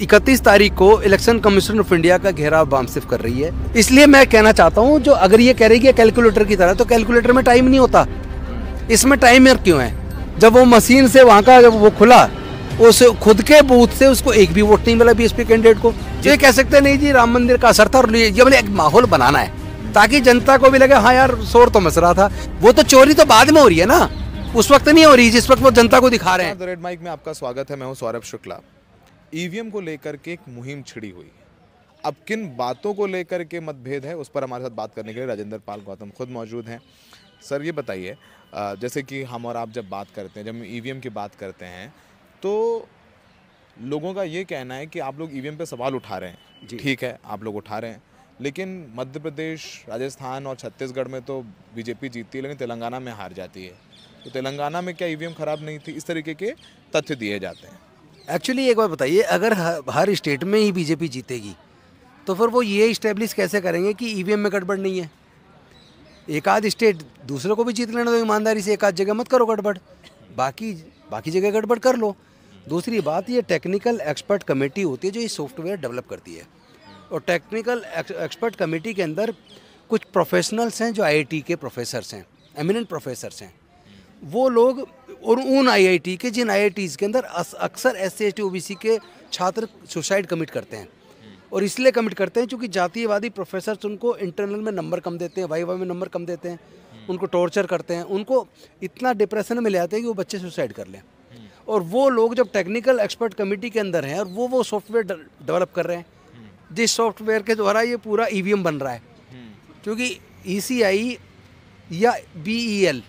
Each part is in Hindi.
31 तारीख को इलेक्शन कमीशन ऑफ इंडिया का घेराव बामसिफ कर रही है। इसलिए मैं कहना चाहता हूं, जो अगर ये कह रही है कैलकुलेटर की तरह, तो कैलकुलेटर में टाइम नहीं होता, इसमें टाइमर क्यों है? जब वो मशीन से वहां का जब वो खुला, उस खुद के बूथ से उसको एक भी वोट नहीं मिला बीएसपी कैंडिडेट को। ये कह सकते नहीं जी राम मंदिर का असर था, और ये मतलब एक माहौल बनाना है ताकि जनता को भी लगे हाँ यार शोर तो मच रहा था। वो तो चोरी तो बाद में हो रही है ना, उस वक्त नहीं हो रही जिस वक्त वो जनता को दिखा रहे हैं। रेड माइक में आपका स्वागत है। मैं हूं सौरभ शुक्ला। ईवीएम को लेकर के एक मुहिम छिड़ी हुई। अब किन बातों को लेकर के मतभेद है, उस पर हमारे साथ बात करने के लिए राजेंद्र पाल गौतम खुद मौजूद हैं। सर ये बताइए, जैसे कि हम और आप जब बात करते हैं, जब हम ईवीएम की बात करते हैं, तो लोगों का ये कहना है कि आप लोग ईवीएम पे सवाल उठा रहे हैं। ठीक है, आप लोग उठा रहे हैं, लेकिन मध्य प्रदेश, राजस्थान और छत्तीसगढ़ में तो बीजेपी जीतती है, लेकिन तेलंगाना में हार जाती है। तो तेलंगाना में क्या ईवीएम खराब नहीं थी? इस तरीके के तथ्य दिए जाते हैं। एक्चुअली एक बात बताइए, अगर हर स्टेट में ही बीजेपी जीतेगी तो फिर वो ये इस्टेब्लिश कैसे करेंगे कि ईवीएम में गड़बड़ नहीं है? एक आध स्टेट दूसरे को भी जीत लेना, तो ईमानदारी से एक आध जगह मत करो गड़बड़, बाकी जगह गड़बड़ कर लो। दूसरी बात, ये टेक्निकल एक्सपर्ट कमेटी होती है जो ये सॉफ्टवेयर डेवलप करती है, और टेक्निकल एक्सपर्ट कमेटी के अंदर कुछ प्रोफेशनल्स हैं जो आईआईटी के प्रोफेसर्स हैं, एमिनेंट प्रोफेसर्स हैं। वो लोग और उन आईआईटी के, जिन आईआईटीज़ के अंदर अक्सर एससी एसटी ओबीसी के छात्र सुसाइड कमिट करते हैं, और इसलिए कमिट करते हैं क्योंकि जातीयवादी प्रोफेसर्स उनको इंटरनल में नंबर कम देते हैं, वाइवा में नंबर कम देते हैं, उनको टॉर्चर करते हैं, उनको इतना डिप्रेशन में ले आते हैं कि वो बच्चे सुसाइड कर लें। और वो लोग जब टेक्निकल एक्सपर्ट कमेटी के अंदर हैं और वो सॉफ्टवेयर डेवलप कर रहे हैं, जिस सॉफ्टवेयर के द्वारा ये पूरा ईवीएम बन रहा है, क्योंकि ईसीआई या बीईएल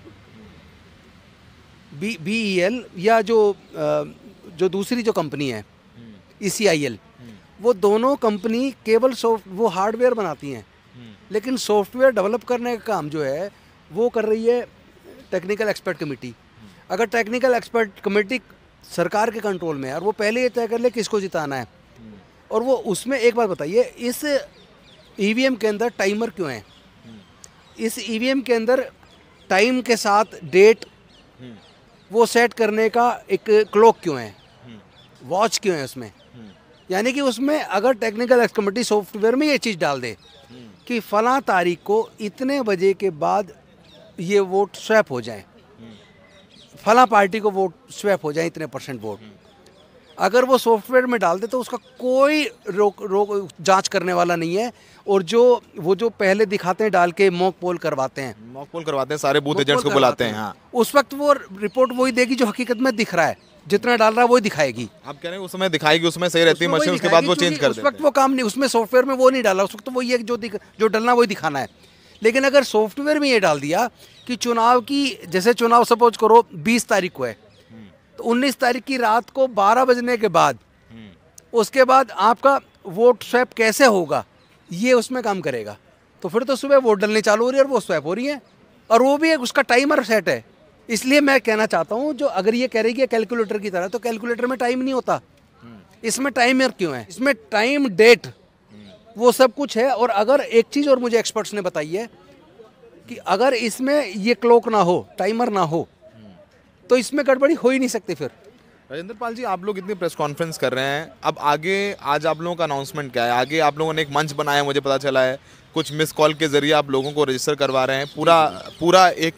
या जो दूसरी जो कंपनी है ईसीआईएल, वो दोनों कंपनी केवल वो हार्डवेयर बनाती हैं, लेकिन सॉफ्टवेयर डेवलप करने का काम जो है वो कर रही है टेक्निकल एक्सपर्ट कमेटी। अगर टेक्निकल एक्सपर्ट कमेटी सरकार के कंट्रोल में है और वो पहले ये तय कर ले किसको जिताना है, और वो उसमें एक बात बताइए, इस ईवीएम के अंदर टाइमर क्यों है? इस ईवीएम के अंदर टाइम के साथ डेट वो सेट करने का एक क्लॉक क्यों है, वॉच क्यों है उसमें? यानी कि उसमें अगर टेक्निकल एक्सपर्ट कमेटी सॉफ्टवेयर में ये चीज़ डाल दे कि फलां तारीख को इतने बजे के बाद ये वोट स्वैप हो जाए, फलां पार्टी को वोट स्वैप हो जाए इतने % वोट, अगर वो सॉफ्टवेयर में डाल दे तो उसका कोई रोक जांच करने वाला नहीं है। और वो जो पहले दिखाते हैं डाल के मॉक पोल करवाते हैं, सारे बूथ एजेंट्स को बुलाते हैं। हाँ। उस वक्त वो रिपोर्ट वही देगी जो हकीकत में दिख रहा है, जितना डाल रहा है वही दिखाएगी। आप कह रहे हैं उस समय दिखाएगी, उसमें सही रहती है मशीन, उसके बाद वो चेंज कर देते हैं। उस वक्त वो काम नहीं, उसमें सॉफ्टवेयर में वो नहीं डाला, उस वक्त तो वही है जो डलना वही दिखाना है। लेकिन अगर सॉफ्टवेयर में ये डाल दिया कि चुनाव की, जैसे चुनाव सपोज करो 20 तारीख को है, तो 19 तारीख की रात को 12 बजने के बाद उसके बाद आपका वोट स्वैप कैसे होगा, ये उसमें काम करेगा। तो फिर तो सुबह वोट डलने चालू हो रही है और वो स्वैप हो रही है, और वो भी एक उसका टाइमर सेट है। इसलिए मैं कहना चाहता हूँ, जो अगर ये कह रही है कैलकुलेटर की तरह, तो कैलकुलेटर में टाइम नहीं होता, इसमें टाइमर क्यों है? इसमें टाइम, डेट, वो सब कुछ है। और अगर एक चीज़ और मुझे एक्सपर्ट्स ने बताई है कि अगर इसमें ये क्लॉक ना हो, टाइमर ना हो, तो इसमें गड़बड़ी हो ही नहीं सकती। फिर राजेंद्र पाल जी, आप लोग इतनी प्रेस कॉन्फ्रेंस कर रहे हैं, अब आगे आज आप लोगों का अनाउंसमेंट क्या है? आगे आप लोगों ने एक मंच बनाया, मुझे पता चला है, कुछ मिस कॉल के जरिए आप लोगों को रजिस्टर करवा रहे हैं। पूरा एक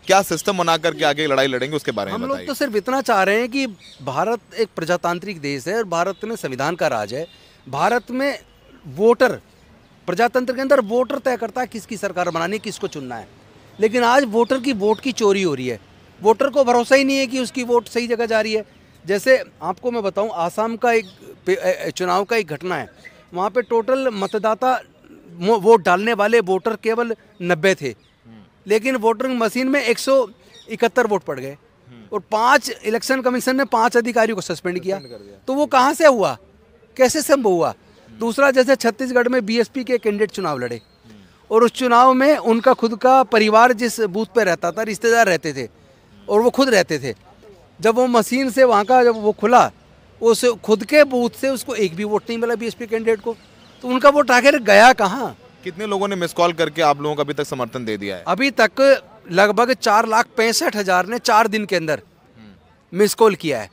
क्या सिस्टम बना करके आगे लड़ाई लड़ेंगे, उसके बारे में बताइए। हम लोग तो सिर्फ इतना चाह रहे हैं कि भारत एक प्रजातांत्रिक देश है और भारत में संविधान का राज है। भारत में वोटर, प्रजातंत्र के अंदर वोटर तय करता है किसकी सरकार बनानी, किसको चुनना है। लेकिन आज वोटर की वोट की चोरी हो रही है, वोटर को भरोसा ही नहीं है कि उसकी वोट सही जगह जा रही है। जैसे आपको मैं बताऊं, आसाम का एक चुनाव का एक घटना है, वहाँ पे टोटल मतदाता वोट डालने वाले वोटर केवल 90 थे, लेकिन वोटिंग मशीन में 171 वोट पड़ गए, और 5 इलेक्शन कमीशन ने 5 अधिकारियों को सस्पेंड किया। तो वो कहाँ से हुआ, कैसे संभव हुआ? दूसरा, जैसे छत्तीसगढ़ में बीएसपी के कैंडिडेट चुनाव लड़े, और उस चुनाव में उनका खुद का परिवार जिस बूथ पे रहता था, रिश्तेदार रहते थे और वो खुद रहते थे। जब वो मशीन से वहाँ का जब वो खुला, उस खुद के बूथ से उसको एक भी वोट नहीं मिला बीएसपी कैंडिडेट को, तो उनका वोट आखिर गया कहाँ? कितने लोगों ने मिस कॉल करके आप लोगों को अभी तक समर्थन दे दिया है? अभी तक लगभग 4,65,000 ने 4 दिन के अंदर मिस कॉल किया है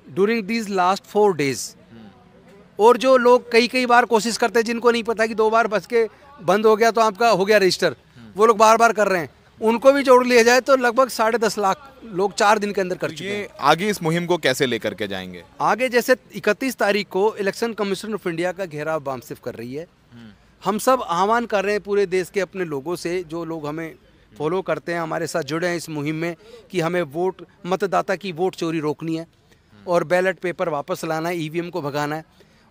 ड्यूरिंग दीज लास्ट 4 डेज। और जो लोग कई कई बार कोशिश करते हैं, जिनको नहीं पता कि 2 बार बस के बंद हो गया तो आपका हो गया रजिस्टर, वो लोग बार बार कर रहे हैं, उनको भी जोड़ लिया जाए तो लगभग 10.5 लाख लोग 4 दिन के अंदर कर चुके हैं। ये आगे इस मुहिम को कैसे लेकर के जाएंगे? आगे जैसे 31 तारीख को इलेक्शन कमीशन ऑफ इंडिया का घेराव बामसिफ कर रही है। हम सब आह्वान कर रहे हैं पूरे देश के अपने लोगों से, जो लोग हमें फॉलो करते हैं, हमारे साथ जुड़े हैं इस मुहिम में, कि हमें मतदाता की वोट चोरी रोकनी है और बैलेट पेपर वापस लाना है, ईवीएम को भगाना है।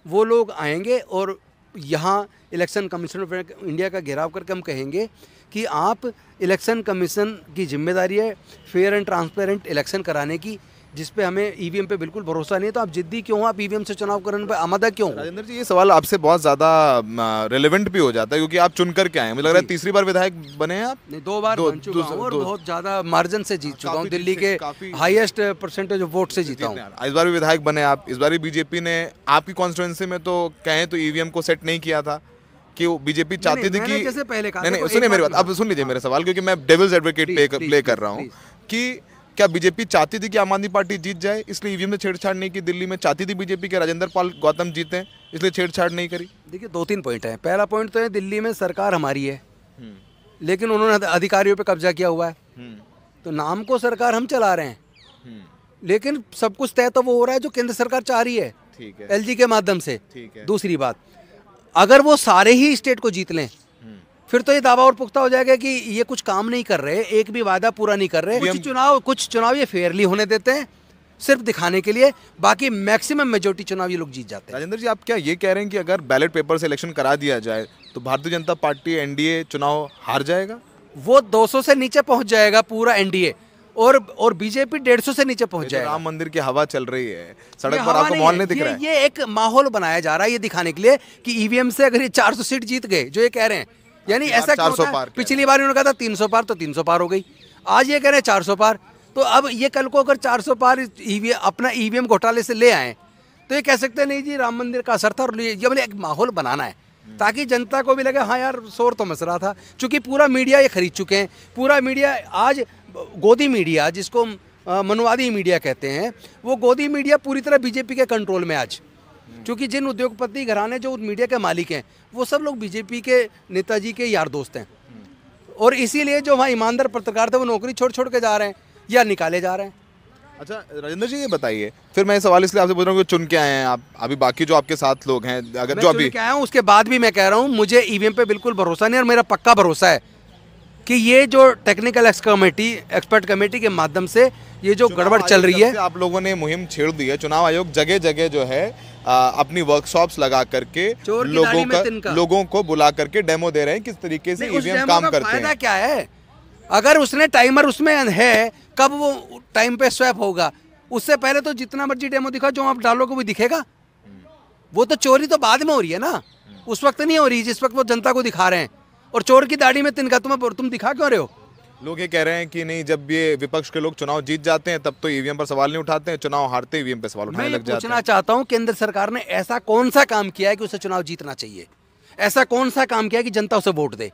वो लोग आएंगे और यहाँ इलेक्शन कमीशन ऑफ इंडिया का घेराव करके हम कहेंगे कि आप इलेक्शन कमीशन की जिम्मेदारी है फेयर एंड ट्रांसपेरेंट इलेक्शन कराने की, जिस पे हमें ईवीएम पे बिल्कुल भरोसा नहीं है, तो आप जिद्दी क्यों हो, आप ईवीएम से चुनाव करने पे आमादा क्यों हो? राजेंद्र जी, ये सवाल आपसे बहुत ज़्यादा रेलेवेंट भी हो जाता है क्योंकि आप चुन करके आए हैं। मुझे लग रहा है तीसरी बार विधायक बने हैं आप। नहीं, 2 बार बन चुका हूँ और बहुत ज़्यादा मार्जिन से जीत चुका हूँ, दिल्ली के हाईएस्ट परसेंटेज ऑफ वोट से जीता हूँ। इस बार भी विधायक बने आप। इस बार भी बीजेपी ने आपकी कॉन्स्टिट्यूंसी में तो कहें तो ईवीएम को सेट नहीं किया था कि बीजेपी चाहती थी कि जैसे पहले कहा, नहीं, सुनिए मेरी बात, अब सुन लीजिए मेरे सवाल, क्योंकि मैं डेविल्स एडवोकेट प्ले कर रहा हूँ कि क्या बीजेपी चाहती थी कि आम आदमी पार्टी जीत जाए, इसलिए ईवीएम में छेड़छाड़ नहीं की? दिल्ली में चाहती थी बीजेपी के राजेंद्र पाल गौतम जीते, इसलिए छेड़छाड़ नहीं करी? देखिए, 2-3 पॉइंट है। पहला पॉइंट तो है, दिल्ली में सरकार हमारी है, लेकिन उन्होंने अधिकारियों पे कब्जा किया हुआ है, तो नाम को सरकार हम चला रहे हैं, लेकिन सब कुछ तय तो वो हो रहा है जो केंद्र सरकार चाह रही है, ठीक है, एलजी के माध्यम से। ठीक है। दूसरी बात, अगर वो सारे ही स्टेट को जीत लें, फिर तो ये दावा और पुख्ता हो जाएगा कि ये कुछ काम नहीं कर रहे, एक भी वादा पूरा नहीं कर रहे। कुछ चुनाव ये फेयरली होने देते हैं सिर्फ दिखाने के लिए, बाकी मैक्सिमम मेजोरिटी चुनाव ये लोग जीत जाते हैं। राजेंद्र जी, आप क्या ये कह रहे हैं कि अगर बैलेट पेपर से इलेक्शन करा दिया जाए तो भारतीय जनता पार्टी एनडीए चुनाव हार जाएगा? वो 200 से नीचे पहुंच जाएगा पूरा एनडीए, और बीजेपी 150 से नीचे पहुंच जाएगा। राम मंदिर की हवा चल रही है, सड़क पर आपको माहौल नहीं दिख रहा है? ये एक माहौल बनाया जा रहा है ये दिखाने के लिए कि ईवीएम से अगर ये 400 सीट जीत गए, जो ये कह रहे हैं, यानी ऐसा 400 पार। पिछली बार उन्होंने कहा था 300 पार, तो 300 पार हो गई। आज ये कह रहे हैं 400 पार, तो अब ये कल को अगर 400 पार अपना ईवीएम घोटाले से ले आए तो ये कह सकते हैं नहीं जी राम मंदिर का असर था। और ये मतलब एक माहौल बनाना है ताकि जनता को भी लगे हाँ यार शोर तो मच रहा था, क्योंकि पूरा मीडिया ये खरीद चुके हैं। पूरा मीडिया आज गोदी मीडिया, जिसको मनुवादी मीडिया कहते हैं, वो गोदी मीडिया पूरी तरह बीजेपी के कंट्रोल में आज, क्योंकि जिन उद्योगपति घराने जो मीडिया के मालिक हैं वो सब लोग बीजेपी के नेताजी के यार दोस्त हैं, और इसीलिए जो वहाँ ईमानदार पत्रकार थे वो नौकरी छोड़ छोड़ के जा रहे हैं या निकाले जा रहे हैं। अच्छा राजेंद्र जी, ये बताइए, फिर मैं सवाल इसलिए आपसे पूछ रहा हूँ कि चुन के आए हैं आप, अभी बाकी जो आपके साथ लोग हैं, अगर जो अभी आया हूँ उसके बाद भी मैं कह रहा हूँ मुझे ईवीएम पे बिल्कुल भरोसा नहीं, और मेरा पक्का भरोसा है कि ये जो टेक्निकल एक्सपर्ट कमेटी के माध्यम से ये जो गड़बड़ चल रही है, आप लोगों ने मुहिम छेड़ दी है। चुनाव आयोग जगह जगह जो है अपनी वर्कशॉप्स लगा करके लोगों को बुला करके डेमो दे रहे हैं किस तरीके से ईवीएम काम करते हैं। क्या है, अगर उसने टाइमर उसमें है, कब वो टाइम पे स्वैप होगा, उससे पहले तो जितना मर्जी डेमो दिखा, जो आप डालोगे वो दिखेगा। वो तो चोरी तो बाद में हो रही है ना, उस वक्त नहीं हो रही जिस वक्त वो जनता को दिखा रहे हैं। और चोर की दाढ़ी में तिनका तुम दिखा क्यों रहे हो? लोग ये कह रहे हैं कि नहीं, जब ये विपक्ष के लोग चुनाव जीत जाते हैं तब तो ईवीएम पर सवाल नहीं उठाते हैं, चुनाव हारते ईवीएम पे सवाल उठाने लग जाते हैं। पूछना चाहता हूं केंद्र सरकार ने ऐसा कौन सा काम किया है कि उसे चुनाव जीतना चाहिए? ऐसा कौन सा काम किया है कि जनता उसे वोट दे?